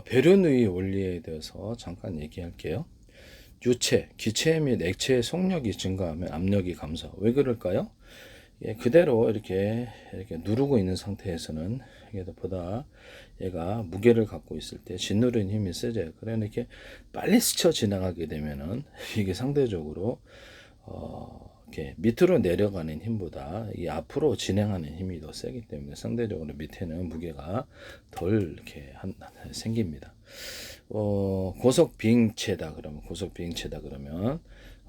배륜의 원리에 대해서 잠깐 얘기할게요. 유체, 기체 및 액체의 속력이 증가하면 압력이 감소. 왜 그럴까요? 예, 그대로 이렇게 누르고 있는 상태에서는 이게 보다 얘가 무게를 갖고 있을 때 짓누르는 힘이 세져요. 그러니까 이렇게 빨리 스쳐 지나가게 되면은 이게 상대적으로 이렇게 밑으로 내려가는 힘보다 이 앞으로 진행하는 힘이 더 세기 때문에 상대적으로 밑에는 무게가 덜 이렇게 생깁니다. 고속 비행체다 그러면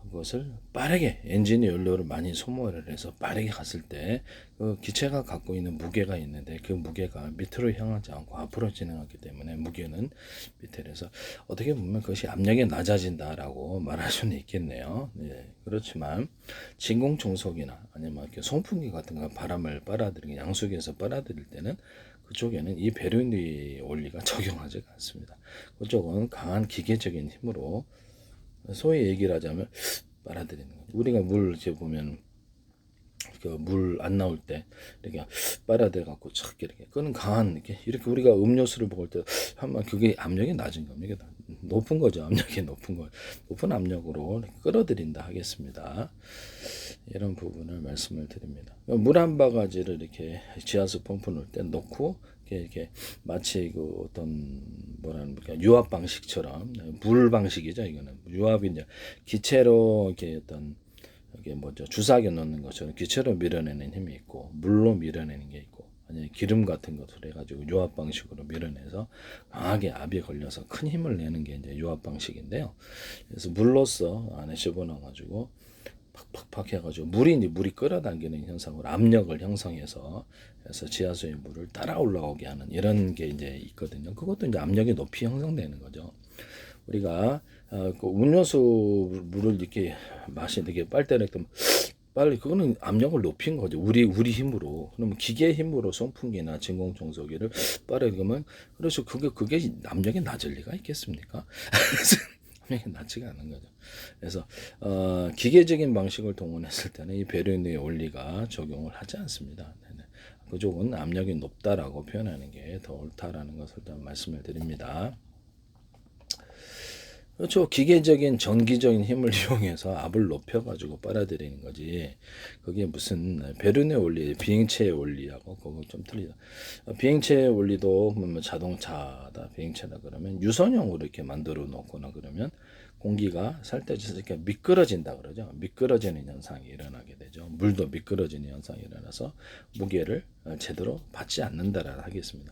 그것을 빠르게 엔진의 연료를 많이 소모를 해서 빠르게 갔을 때 그 기체가 갖고 있는 무게가 있는데 그 무게가 밑으로 향하지 않고 앞으로 진행하기 때문에 무게는 밑에서 어떻게 보면 그것이 압력이 낮아진다라고 말할 수는 있겠네요. 예, 그렇지만 진공청소기나 아니면 이렇게 송풍기 같은 거 바람을 빨아들이는 양수기에서 빨아들일 때는 그쪽에는 이 베르누이 원리가 적용하지가 않습니다. 그쪽은 강한 기계적인 힘으로 소위 얘기를 하자면 빨아들이는 거예요. 우리가 물 이렇게 보면 그 물 안 나올 때 이렇게 빨아들여 갖고 착 이렇게 그는 강한 이렇게 우리가 음료수를 먹을 때 한번 그게 압력이 낮은 겁니다. 높은 거죠. 압력이 높은 압력으로 끌어들인다 하겠습니다. 이런 부분을 말씀을 드립니다. 물 한 바가지를 이렇게 지하수 펌프 넣을 때 넣고 이렇게 마치 그 어떤 뭐랄까 유압 방식처럼 물 방식이죠. 이거는 유압이 이제 기체로 이렇게 어떤 이게 뭐죠 주사기 넣는 것처럼 기체로 밀어내는 힘이 있고 물로 밀어내는 게 있고 아니 기름 같은 것을 해가지고 유압 방식으로 밀어내서 강하게 압이 걸려서 큰 힘을 내는 게 이제 유압 방식인데요. 그래서 물로써 안에 집어넣어가지고 팍팍팍 해가지고 물이 끌어당기는 현상으로 압력을 형성해서 해서 지하수의 물을 따라 올라오게 하는 이런 게 이제 있거든요. 그것도 이제 압력이 높이 형성되는 거죠. 우리가 그 음료수 물을 이렇게 마시는 빨대를 빨리 그거는 압력을 높인 거죠. 우리 힘으로. 그러면 기계 힘으로 송풍기나 진공청소기를 빠르게 그러면 그래서 그게 압력이 낮을 리가 있겠습니까? 압력이 낮지가 않은 거죠. 그래서 기계적인 방식을 동원했을 때는 이 베르누의 원리가 적용을 하지 않습니다. 그쪽은 압력이 높다라고 표현하는 게 더 옳다라는 것을 좀 말씀을 드립니다. 그렇죠. 기계적인 전기적인 힘을 이용해서 압을 높여가지고 빨아들이는 거지. 그게 무슨 베르누의 원리, 비행체의 원리하고 그거 좀 틀리다. 비행체의 원리도 뭐 자동차다, 비행체다 그러면 유선형으로 이렇게 만들어 놓거나 그러면 공기가 살때져서 이렇게 미끄러진다 그러죠. 미끄러지는 현상이 일어나게 되죠. 물도 미끄러지는 현상이 일어나서 무게를 제대로 받지 않는다라 하겠습니다.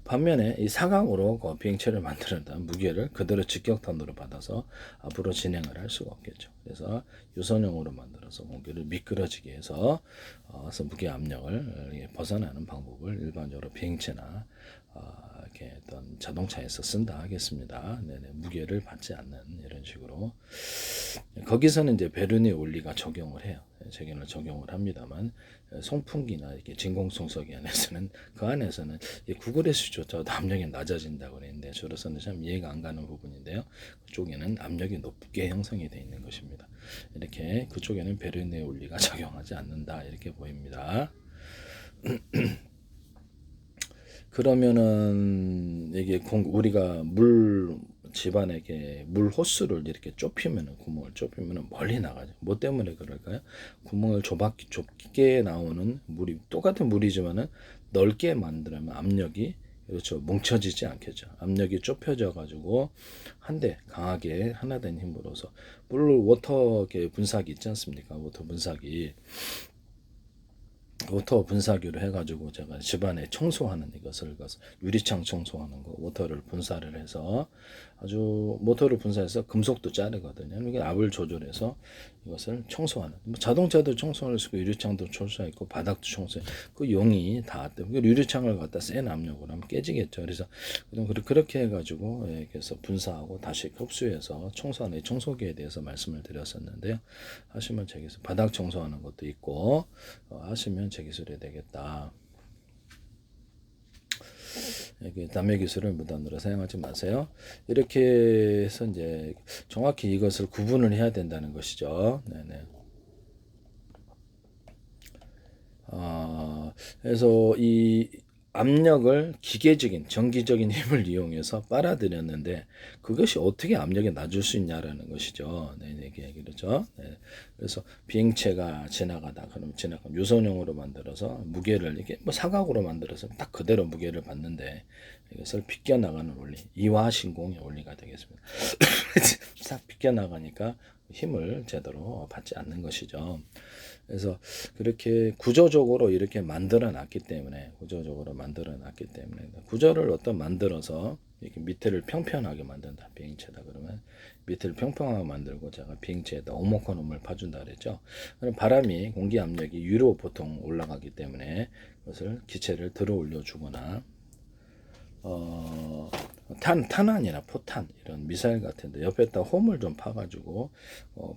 반면에 이 사각으로 그 비행체를 만들었다 무게를 그대로 직격탄으로 받아서 앞으로 진행을 할 수가 없겠죠. 그래서 유선형으로 만들어서 무게를 미끄러지게 해서 무게 압력을 벗어나는 방법을 일반적으로 비행체나 이렇게 어떤 자동차에서 쓴다 하겠습니다. 네네, 무게를 받지 않는 이런 식으로 거기서는 이제 베르누의 원리가 적용을 해요. 적용을 합니다만 송풍기나 이렇게 진공청소기 안에서는 그 안에서는 구글의 수조차도 압력이 낮아진다고 그랬는데 저로서는 참 이해가 안 가는 부분인데요. 그쪽에는 압력이 높게 형성이 되어 있는 것입니다. 이렇게 그쪽에는 베르누의 원리가 적용하지 않는다 이렇게 보입니다. 그러면은 이게 우리가 물 집안에 물 호스를 이렇게 구멍을 좁히면은 멀리 나가죠. 뭐 때문에 그럴까요? 구멍을 좁게 나오는 물이 똑같은 물이지만은 넓게 만들면 압력이 그렇죠. 뭉쳐지지 않겠죠. 압력이 좁혀져 가지고 한데 강하게 하나 된 힘으로서 물 워터 분사기 있지 않습니까? 워터 분사기로 해가지고 제가 집안에 청소하는 이것을 유리창 청소하는 거 워터를 분사를 해서 아주 모터를 분사해서 금속도 자르거든요. 이게 압을 조절해서 이것을 청소하는 자동차도 청소할 수 있고 유리창도 청소했고 바닥도 청소해 그 용이 다 유리창을 갖다 센 압력으로 하면 깨지겠죠. 그래서 그렇게 해가지고 그래서 분사하고 다시 흡수해서 청소하는 청소기에 대해서 말씀을 드렸었는데요. 하시면 저기서 바닥 청소하는 것도 있고 하시면 제 기술이 되겠다. 남의 기술을 무단으로 사용하지 마세요. 이렇게 해서 이제 정확히 이것을 구분을 해야 된다는 것이죠. 네네. 그래서 이 압력을 기계적인 전기적인 힘을 이용해서 빨아들였는데 그것이 어떻게 압력이 낮을 수 있냐라는 것이죠. 네, 이게 그렇죠. 네. 그래서 비행체가 지나가다 그럼 지나가 유선용으로 만들어서 무게를 이렇게 뭐 사각으로 만들어서 딱 그대로 무게를 받는데 이것을 비껴나가는 원리, 이화신공의 원리가 되겠습니다. 싹 비껴나가니까 힘을 제대로 받지 않는 것이죠. 그래서 그렇게 구조적으로 이렇게 만들어 놨기 때문에 구조를 어떤 만들어서 이렇게 밑에를 평평하게 만든다. 비행체다 그러면 밑에를 평평하게 만들고 제가 비행체에다 오목한 을 파준다 그랬죠. 그럼 바람이 공기 압력이 위로 보통 올라가기 때문에 그것을 기체를 들어 올려 주거나 탄환이나 포탄 이런 미사일 같은데 옆에다 홈을 좀 파가지고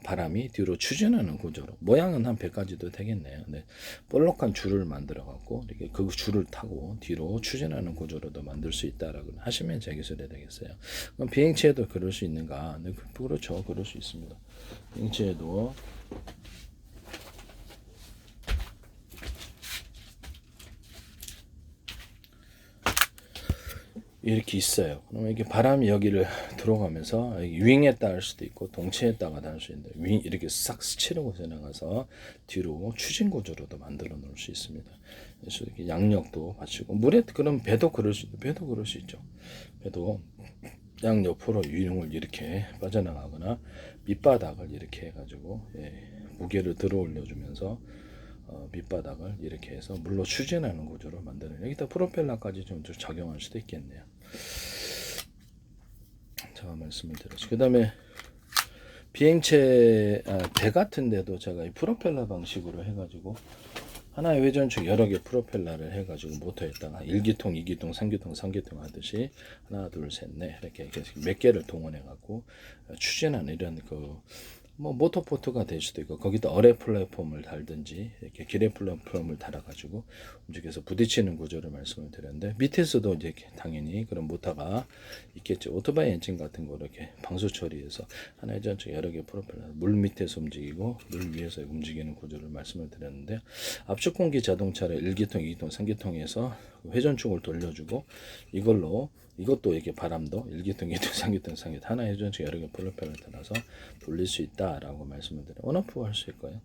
바람이 뒤로 추진하는 구조로 모양은 한 100가지도 되겠네요. 네, 볼록한 줄을 만들어 갖고 이렇게 그 줄을 타고 뒤로 추진하는 구조로도 만들 수 있다라고 하시면 제 기술이 되겠어요. 그럼 비행체에도 그럴 수 있는가? 네, 그렇죠. 그럴 수 있습니다. 비행체에도 이렇게 있어요. 그러면 이게 바람이 여기를 들어가면서 윙에 따를 수도 있고 동체에 따가 닿을 수 있는데 윙 이렇게 싹 스치르고 지나가서 뒤로 추진 구조로도 만들어 놓을 수 있습니다. 그래서 이렇게 양력도 받치고 물에 그럼 배도 그럴 수 있죠. 배도 양옆으로 유용을 이렇게 빠져나가거나 밑바닥을 이렇게 해가지고 무게를 들어 올려주면서 밑바닥을 이렇게 해서 물로 추진하는 구조로 만드는 여기다 프로펠러까지 좀 적용할 수도 있겠네요. 제가 말씀을 드렸죠. 그 다음에 비행체 배 같은 데도 제가 이 프로펠러 방식으로 해가지고 하나의 회전축 여러 개 프로펠러를 해가지고 모터에다가 1기통, 2기통, 3기통, 3기통 하듯이 하나, 둘, 셋, 넷 이렇게 몇 개를 동원해갖고 추진하는 이런 뭐 모터보트가 될 수도 있고 거기다 어뢰 플랫폼을 달든지 이렇게 기뢰 플랫폼을 달아가지고 움직여서 부딪히는 구조를 말씀을 드렸는데 밑에서도 이제 당연히 그런 모터가 있겠죠. 오토바이 엔진 같은 거 이렇게 방수 처리해서 하나의 전체 여러 개 프로펠러 물 밑에서 움직이고 물 위에서 움직이는 구조를 말씀을 드렸는데 압축 공기 자동차를 1기통, 2기통, 3기통에서 회전축을 돌려주고 이것도 이렇게 바람도 1기통, 2기통, 3기통, 3기통 하나의 회전축 여러 개 프로펠러를 달아서 돌릴 수 있다라고 말씀을 드려요. 온오프 할 수 있고요.